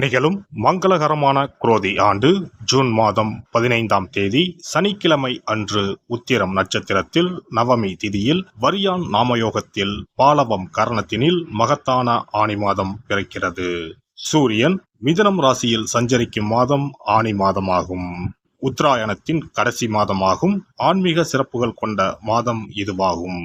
நிகழும் மங்களகரமான குரோதி ஆண்டு ஜூன் மாதம் 15ஆம் தேதி சனிக்கிழமை அன்று உத்திரம் நட்சத்திரத்தில் நவமி திதியில் வரியான் நாமயோகத்தில் பாலவம் கரணத்தினில் மகத்தான ஆனி மாதம் பிறக்கிறது. சூரியன் மிதுனம் ராசியில் சஞ்சரிக்கும் மாதம் ஆனி மாதமாகும். உத்தராயணத்தின் கடைசி மாதமாகும். ஆன்மீக சிறப்புகள் கொண்ட மாதம் இதுவாகும்.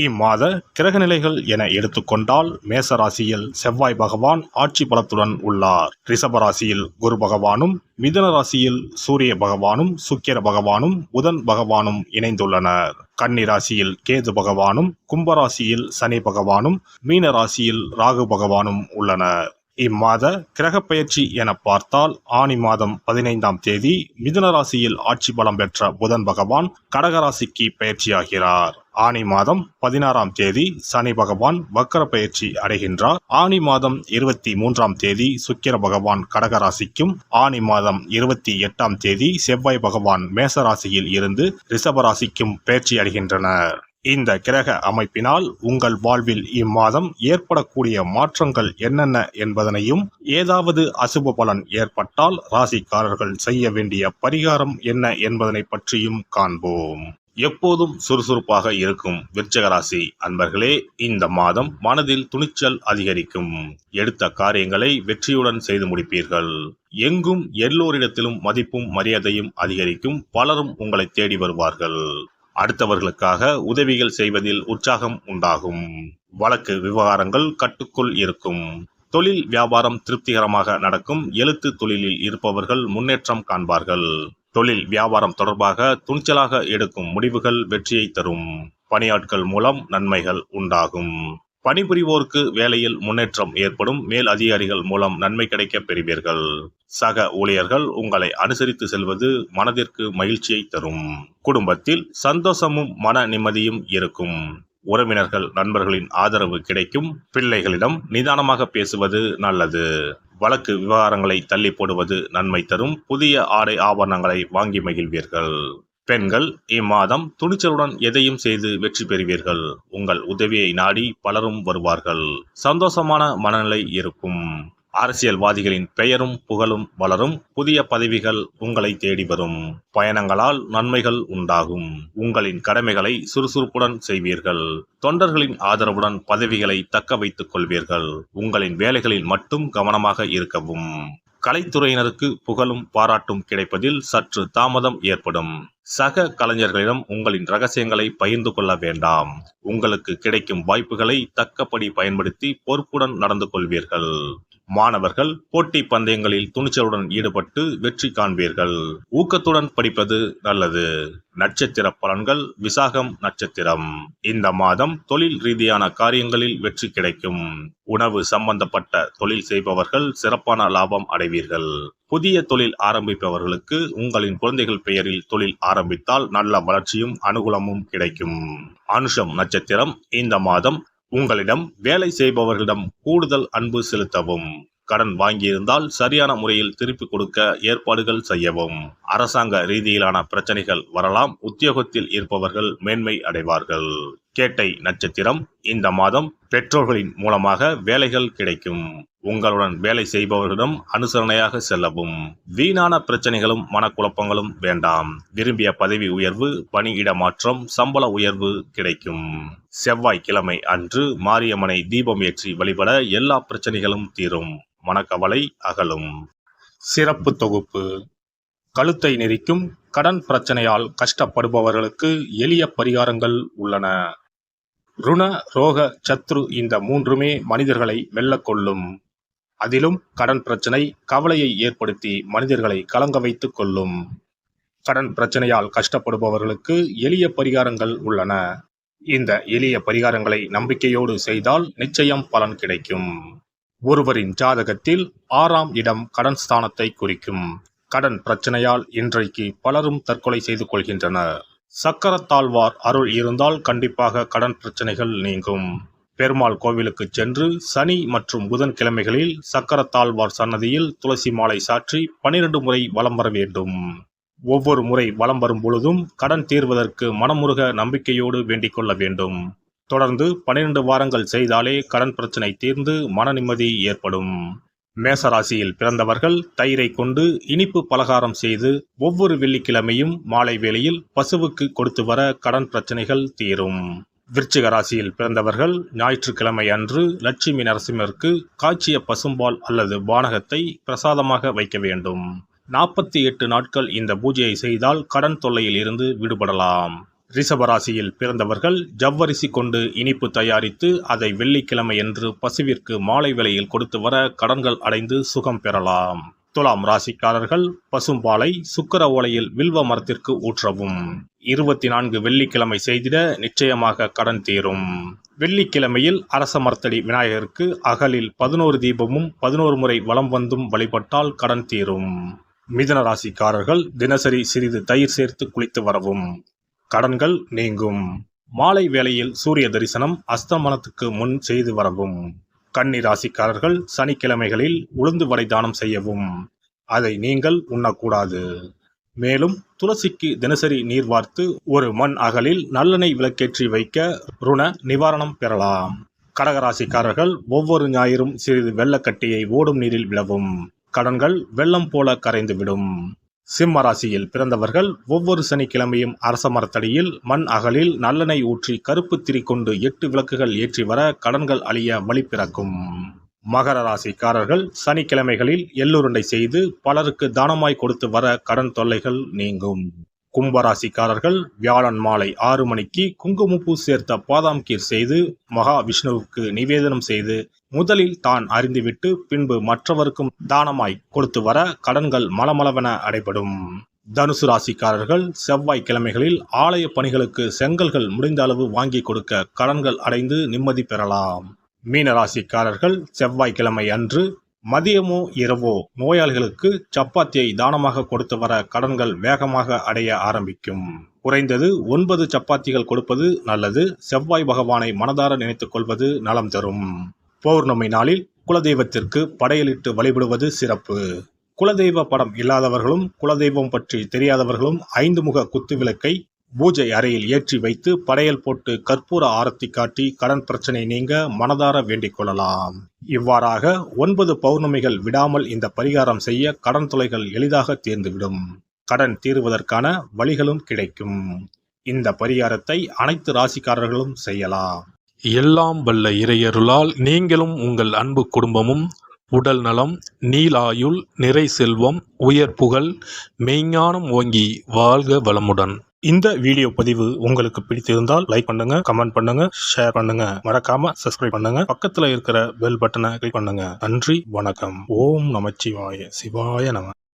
இம்மாத கிரகநிலைகள் என எடுத்துக்கொண்டால் மேச ராசியில் செவ்வாய் பகவான் ஆட்சி பலத்துடன் உள்ளார். ரிஷப ராசியில் குரு பகவானும், மிதுன ராசியில் சூரிய பகவானும், சுக்கிர பகவானும், புதன் பகவானும் இணைந்துள்ளனர். கன்னி ராசியில் கேது பகவானும், கும்பராசியில் சனி பகவானும், மீன ராசியில் ராகு பகவானும் உள்ளனர். இம்மாத கிரக பெயர்ச்சி என பார்த்தால் ஆனி மாதம் 15ஆம் தேதி மிதுன ராசியில் ஆட்சி பலம் பெற்ற புதன் பகவான் கடகராசிக்கு பயிற்சியாகிறார். ஆனி மாதம் 16ஆம் தேதி சனி பகவான் வக்கர பயிற்சி அடைகின்றார். ஆனி மாதம் 23ஆம் தேதி சுக்கிர பகவான் கடகராசிக்கும், ஆனி மாதம் 28ஆம் தேதி செவ்வாய் பகவான் மேசராசியில் இருந்து ரிஷபராசிக்கும் பயிற்சி அடைகின்றனர். இந்த கிரக அமைப்பினால் உங்கள் வாழ்வில் இம்மாதம் ஏற்படக்கூடிய மாற்றங்கள் என்னென்ன என்பதனையும், ஏதாவது அசுப பலன் ஏற்பட்டால் ராசிக்காரர்கள் செய்ய வேண்டிய பரிகாரம் என்ன என்பதனை பற்றியும் காண்போம். எப்போதும் சுறுசுறுப்பாக இருக்கும் விருச்சிக ராசி அன்பர்களே, இந்த மாதம் மனதில் துணிச்சல் அதிகரிக்கும். எடுத்த காரியங்களை வெற்றியுடன் செய்து முடிப்பீர்கள். எங்கும் எல்லோரிடத்திலும் மதிப்பும் மரியாதையும் அதிகரிக்கும். பலரும் உங்களை தேடி வருவார்கள். அடுத்தவர்களுக்காக உதவிகள் செய்வதில் உற்சாகம் உண்டாகும். வழக்கு விவகாரங்கள் கட்டுக்குள் இருக்கும். தொழில் வியாபாரம் திருப்திகரமாக நடக்கும். எழுத்து தொழிலில் இருப்பவர்கள் முன்னேற்றம் காண்பார்கள். தொழில் வியாபாரம் தொடர்பாக துணிச்சலாக எடுக்கும் முடிவுகள் வெற்றியை தரும். பணியாட்கள் மூலம் நன்மைகள் உண்டாகும். பணிபுரிவோருக்கு வேலையில் முன்னேற்றம் ஏற்படும். மேல் அதிகாரிகள் மூலம் நன்மை கிடைக்க பெறுவீர்கள். சக ஊழியர்கள் உங்களை அனுசரித்து செல்வது மனதிற்கு மகிழ்ச்சியை தரும். குடும்பத்தில் சந்தோஷமும் மன நிம்மதியும் இருக்கும். உறவினர்கள் நண்பர்களின் ஆதரவு கிடைக்கும். பிள்ளைகளிடம் நிதானமாக பேசுவது நல்லது. வழக்கு விவகாரங்களை தள்ளி போடுவது நன்மை தரும். புதிய ஆடை ஆபரணங்களை வாங்கி மகிழ்வீர்கள். பெண்கள் இம்மாதம் துணிச்சலுடன் எதையும் செய்து வெற்றி பெறுவீர்கள். உங்கள் உதவியை நாடி பலரும் வருவார்கள். சந்தோஷமான மனநிலை இருக்கும். அரசியல்வாதிகளின் பெயரும் புகழும் வளரும். புதிய பதவிகள் உங்களை தேடி வரும். பயணங்களால் நன்மைகள் உண்டாகும். உங்களின் கடமைகளை சுறுசுறுப்புடன் செய்வீர்கள். தொண்டர்களின் ஆதரவுடன் பதவிகளை தக்க வைத்துக் கொள்வீர்கள். உங்களின் வேலைகளில் மட்டும் கவனமாக இருக்கவும். கலைத்துறையினருக்கு புகழும் பாராட்டும் கிடைப்பதில் சற்று தாமதம் ஏற்படும். சக கலைஞர்களிடம் உங்களின் ரகசியங்களை பகிர்ந்து கொள்ள வேண்டாம். உங்களுக்கு கிடைக்கும் வாய்ப்புகளை தக்கபடி பயன்படுத்தி பொறுப்புடன் நடந்து கொள்வீர்கள். மாணவர்கள் போட்டி பந்தயங்களில் துணிச்சலுடன் ஈடுபட்டு வெற்றி காண்பீர்கள். ஊக்கத்துடன் படிப்பது நல்லது. நட்சத்திர பலன்கள். விசாகம் நட்சத்திரம். இந்த மாதம் தொழில் ரீதியான காரியங்களில் வெற்றி கிடைக்கும். உணவு சம்பந்தப்பட்ட தொழில் செய்பவர்கள் சிறப்பான லாபம் அடைவீர்கள். புதிய தொழில் ஆரம்பிப்பவர்களுக்கு உங்களின் குழந்தைகள் பெயரில் தொழில் ஆரம்பித்தால் நல்ல வளர்ச்சியும் அனுகூலமும் கிடைக்கும். அனுஷம் நட்சத்திரம். இந்த மாதம் உங்களிடம் வேலை செய்பவர்களிடம் கூடுதல் அன்பு செலுத்தவும். கடன் வாங்கியிருந்தால் சரியான முறையில் திருப்பி கொடுக்க ஏற்பாடுகள் செய்யவும். அரசாங்க ரீதியிலான பிரச்சனைகள் வரலாம். உத்தியோகத்தில் இருப்பவர்கள் மேன்மை அடைவார்கள். கேட்டை நட்சத்திரம். இந்த மாதம் பெற்றோர்களின் மூலமாக வேலைகள் கிடைக்கும். உங்களுடன் வேலை செய்பவர்களிடம் அனுசரணையாக செல்லவும். வீணான பிரச்சனைகளும் மனக்குழப்பங்களும் வேண்டாம். விரும்பிய பதவி உயர்வு, பணியிட மாற்றம், சம்பள உயர்வு கிடைக்கும். செவ்வாய்க்கிழமை அன்று மாரியம்மனை தீபம் ஏற்றி வழிபட எல்லா பிரச்சனைகளும் தீரும். மனக்கவலை அகலும். சிறப்பு தொகுப்பு. கழுத்தை நெரிக்கும் கடன் பிரச்சனையால் கஷ்டப்படுபவர்களுக்கு எளிய பரிகாரங்கள் உள்ளன. ருண, ரோக, சத்ரு இந்த மூன்றுமே மனிதர்களை வெல்லக்கொள்ளும். அதிலும் கடன் பிரச்சனை கவலையை ஏற்படுத்தி மனிதர்களை கலங்க வைத்துக் கொள்ளும். கடன் பிரச்சனையால் கஷ்டப்படுபவர்களுக்கு எளிய பரிகாரங்கள் உள்ளன. இந்த எளிய பரிகாரங்களை நம்பிக்கையோடு செய்தால் நிச்சயம் பலன் கிடைக்கும். ஒருவரின் ஜாதகத்தில் 6ஆம் இடம் கடன் ஸ்தானத்தை குறிக்கும். கடன் பிரச்சனையால் இன்றைக்கு பலரும் தற்கொலை செய்து கொள்கின்றனர். சக்கரத்தாழ்வார் அருள் இருந்தால் கண்டிப்பாக கடன் பிரச்சனைகள் நீங்கும். பெருமாள் கோவிலுக்கு சென்று சனி மற்றும் புதன் கிழமைகளில் சக்கரத்தாழ்வார் சன்னதியில் துளசி மாலை சாற்றி 12 முறை வலம் வர வேண்டும். ஒவ்வொரு முறை வலம் வரும் பொழுதும் கடன் தீர்வதற்கு மனமுருக நம்பிக்கையோடு வேண்டிக் கொள்ள வேண்டும். தொடர்ந்து 12 வாரங்கள் செய்தாலே கடன் பிரச்சனை தீர்ந்து மன நிம்மதி ஏற்படும். மேசராசியில் பிறந்தவர்கள் தயிரை கொண்டு இனிப்பு பலகாரம் செய்து ஒவ்வொரு வெள்ளிக்கிழமையும் மாலை வேளையில் பசுவுக்கு கொடுத்து வர கடன் பிரச்சனைகள் தீரும். விருச்சிக ராசியில் பிறந்தவர்கள் ஞாயிற்றுக்கிழமை அன்று லட்சுமி நரசிம்மருக்கு காய்ச்சிய பசும்பால் அல்லது பானகத்தை பிரசாதமாக வைக்க வேண்டும். 48 நாட்கள் இந்த பூஜையை செய்தால் கடன் தொல்லையில் இருந்து விடுபடலாம். ரிஷபராசியில் பிறந்தவர்கள் ஜவ்வரிசி கொண்டு இனிப்பு தயாரித்து அதை வெள்ளிக்கிழமையன்று பசுவிற்கு மாலை வேளையில் கொடுத்து வர கடன்கள் அடைந்து சுகம் பெறலாம். துலாம் ராசிக்காரர்கள் பசும்பாலை சுக்கிர ஓலையில் வில்வ மரத்திற்கு ஊற்றவும். 24 வெள்ளிக்கிழமை செய்திட நிச்சயமாக கடன் தீரும். வெள்ளிக்கிழமையில் அரச மரத்தடி விநாயகருக்கு அகலில் 11 தீபமும் 11 முறை வலம் வந்தும் வழிபட்டால் கடன் தீரும். மிதுன ராசிக்காரர்கள் தினசரி சிறிது தயிர் சேர்த்து குளித்து வரவும். கடன்கள் நீங்கும். மாலை வேளையில் சூரிய தரிசனம் அஸ்தமனத்துக்கு முன் செய்து வரவும். கன்னி ராசிக்காரர்கள் சனிக்கிழமைகளில் உளுந்து வடை தானம் செய்யவும். அதை நீங்கள் உண்ணக்கூடாது. மேலும் துளசிக்கு தினசரி நீர் வார்த்து ஒரு மண் அகலில் நல்லெண்ணெய் விளக்கேற்றி வைக்க ருண நிவாரணம் பெறலாம். கடகராசிக்காரர்கள் ஒவ்வொரு ஞாயிறும் சிறிது வெள்ளக்கட்டியை ஓடும் நீரில் விழவும். கடன்கள் வெள்ளம் போல கரைந்துவிடும். சிம்ம ராசியில் பிறந்தவர்கள் ஒவ்வொரு சனிக்கிழமையும் அரச மரத்தடியில் மண் அகலில் நல்லெண்ணெய் ஊற்றி கருப்பு திரி கொண்டு 8 விளக்குகள் ஏற்றி வர கடன்கள் அழிய வழி பிறக்கும். மகர ராசிக்காரர்கள் சனிக்கிழமைகளில் எள்ளுருண்டை செய்து பலருக்கு தானமாய் கொடுத்து வர கடன் தொல்லைகள் நீங்கும். கும்பராசிக்காரர்கள் வியாழன் மாலை 6 மணிக்கு குங்குமப்பூ சேர்த்த பாதாம் கீர் செய்து மகா விஷ்ணுவுக்கு நிவேதனம் செய்து முதலில் தான் அறிந்துவிட்டு பின்பு மற்றவருக்கும் தானமாய் கொடுத்து வர கடன்கள் மலமளவென அடைபடும். தனுசு ராசிக்காரர்கள் செவ்வாய்க்கிழமைகளில் ஆலய பணிகளுக்கு செங்கல்கள் முடிந்த அளவு வாங்கி கொடுக்க கடன்கள் அடைந்து நிம்மதி பெறலாம். மீன ராசிக்காரர்கள் செவ்வாய்க்கிழமை அன்று மதியமோ இரவோ நோயாளிகளுக்கு சப்பாத்தியை தானமாக கொடுத்து வர கடன்கள் வேகமாக அடைய ஆரம்பிக்கும். குறைந்தது 9 சப்பாத்திகள் கொடுப்பது நல்லது. செவ்வாய் பகவானை மனதார நினைத்துக் கொள்வது நலம் தரும். பௌர்ணமி நாளில் குலதெய்வத்திற்கு படையலிட்டு வழிபடுவது சிறப்பு. குலதெய்வ படம் இல்லாதவர்களும் குலதெய்வம் பற்றி தெரியாதவர்களும் 5 முக குத்து விளக்கை பூஜை அறையில் ஏற்றி வைத்து படையல் போட்டு கற்பூர ஆரத்தி காட்டி கடன் பிரச்சனை நீங்க மனதார வேண்டிக் கொள்ளலாம். இவ்வாறாக 9 பௌர்ணமிகள் விடாமல் இந்த பரிகாரம் செய்ய கடன் தொல்லைகள் எளிதாக தீர்ந்துவிடும். கடன் தீருவதற்கான வழிகளும் கிடைக்கும். இந்த பரிகாரத்தை அனைத்து ராசிக்காரர்களும் செய்யலாம். எல்லாம் வல்ல இறையருளால் நீங்களும் உங்கள் அன்பு குடும்பமும் உடல் நலம், நீலாயுள், நிறை செல்வம், உயர் புகழ், மெய்ஞானம் ஓங்கி வாழ்க வளமுடன். இந்த வீடியோ பதிவு உங்களுக்கு பிடித்திருந்தால் லைக் பண்ணுங்க, கமெண்ட் பண்ணுங்க, ஷேர் பண்ணுங்க, மறக்காம சப்ஸ்கிரைப் பண்ணுங்க, பக்கத்துல இருக்கிற பெல் பட்டனை கிளிக் பண்ணுங்க. நன்றி, வணக்கம். ஓம் நமச்சிவாய. சிவாய நம.